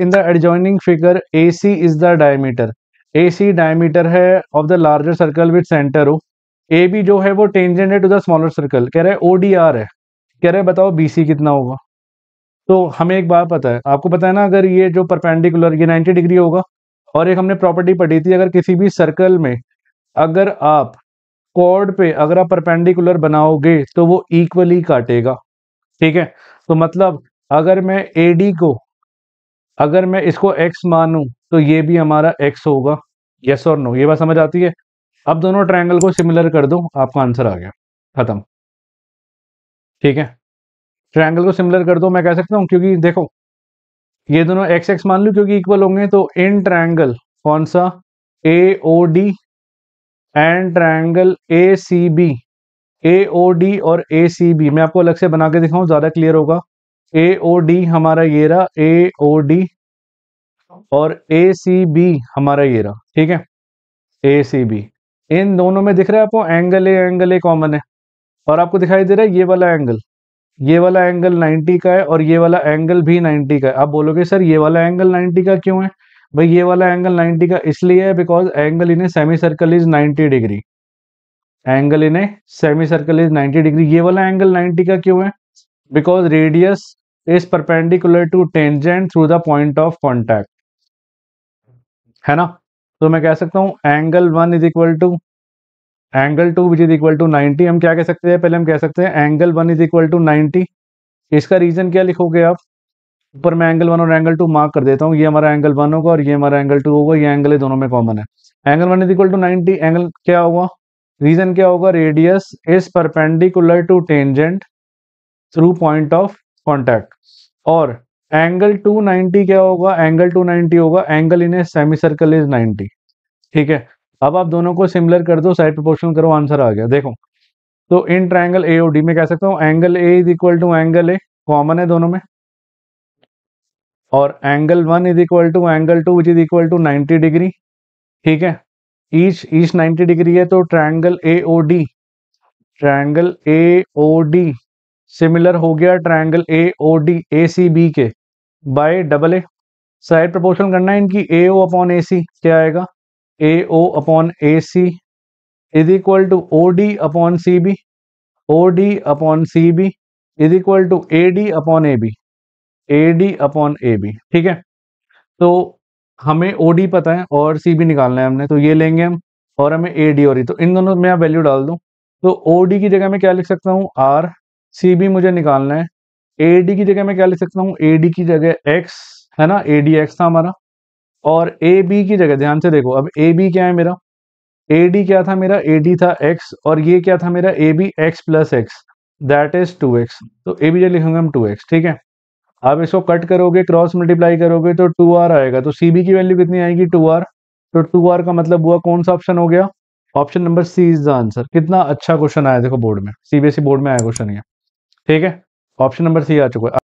In the adjoining figure AC is the diameter. AC diameter है of the larger circle with centre O. AB जो है वो tangent है to the smaller circle. कह रहे हैं ODR है। कह रहे हैं बताओ BC कितना होगा। तो हमें एक बात पता है, आपको पता है ना, अगर ये जो परपेंडिकुलर ये 90 डिग्री होगा, और एक हमने प्रॉपर्टी पढ़ी थी, अगर किसी भी सर्कल में अगर आप कॉर्ड पे अगर आप परपेंडिकुलर बनाओगे तो वो इक्वली काटेगा। ठीक है, तो मतलब अगर मैं AD को अगर मैं इसको x मानूं तो ये भी हमारा x होगा। यस और नो, ये बात समझ आती है। अब दोनों ट्रायंगल को सिमिलर कर दो, आपका आंसर आ गया, खत्म। ठीक है, ट्रायंगल को सिमिलर कर दो, मैं कह सकता हूँ, क्योंकि देखो ये दोनों x x मान लूं क्योंकि इक्वल होंगे, तो इन ट्रायंगल कौन सा AOD and triangle ACB। AOD और ACB मैं आपको अलग से बना के दिखाऊं, ज्यादा क्लियर होगा। AOD हमारा ये रहा, AOD, और ACB हमारा ये रहा। ठीक है, ACB, इन दोनों में दिख रहा है आपको एंगल ए कॉमन है, और आपको दिखाई दे रहा है ये वाला एंगल 90 का है, और ये वाला एंगल भी 90 का है। आप बोलोगे सर ये वाला एंगल 90 का क्यों है? भाई ये वाला एंगल 90 का इसलिए है because angle in a semi circle is 90 degree. Angle in a semi circle is 90 degree. ये वाला एंगल 90 का क्यों है? Because radius is perpendicular to tangent through the point of contact, है ना। तो मैं कह सकता हूँ angle 1 is equal to angle 2 which is equal to 90। हम क्या कह सकते हैं, पहले हम कह सकते हैं एंगल 1 इज इक्वल टू 90। इसका रीजन क्या लिखोगे आप? ऊपर मैं एंगल 1 और एंगल 2 मार्क कर देता हूँ, ये हमारा एंगल 1 होगा और ये हमारा एंगल 2 होगा, ये एंगल दोनों में कॉमन है। Angle 1 is equal to 90, angle क्या होगा, रीजन क्या होगा, radius is perpendicular to tangent through point of contact. और एंगल 290 क्या होगा, एंगल 290 होगा angle in a semi circle is 90। ठीक है, अब आप दोनों को सिमिलर कर दो, साइड प्रोपोर्शनल करो, आंसर आ गया। देखो, तो इन ट्रायंगल AOD में कह सकता हूँ angle A is equal to angle A, common है दोनों में, और angle 1 is equal to angle 2 which is equal to 90 degree. ठीक है, ईच 90 डिग्री है, तो ट्रायंगल AOD सिमिलर हो गया ट्रायंगल AOD ACB के by double A. Side proportional करना है इनकी, AO अपॉन AC क्या आएगा, AO upon AC is equal to OD upon CB, OD upon CB is equal to AD upon AB, AD upon AB। ठीक है, तो हमें OD पता है और CB निकालना है हमने, तो ये लेंगे हम, और हमें AD और E, तो इन दोनों में आप वैल्यू डाल दूं, तो OD की जगह मैं क्या लिख सकता हूँ R, CB मुझे निकालना है। AD की जगह मैं क्या लिख सकता हूँ, AD की जगह X, है ना, AD X था हमारा, और AB की जगह ध्यान से देखो, अब AB क्या है मेरा, AD क्या था मेरा, AD था X, और ये क्या था मेरा AB X plus X, that is 2X, तो AB जो लिखेंगे हम 2X। ठीक है, आप इसको कट करोगे, क्रॉस मल्टीप्लाई करोगे तो 2R आएगा, तो CB की वैल्यू कितनी आएगी, 2R। तो 2R का मतलब हुआ कौन सा ऑप्शन हो गया, option number C is the answer. कितना अच्छा क्वेश्चन आया देखो बोर्ड में, CBSE बोर्ड में आया क्वेश्चन ये। ठीक है, ऑप्शन नंबर C आ चुका है।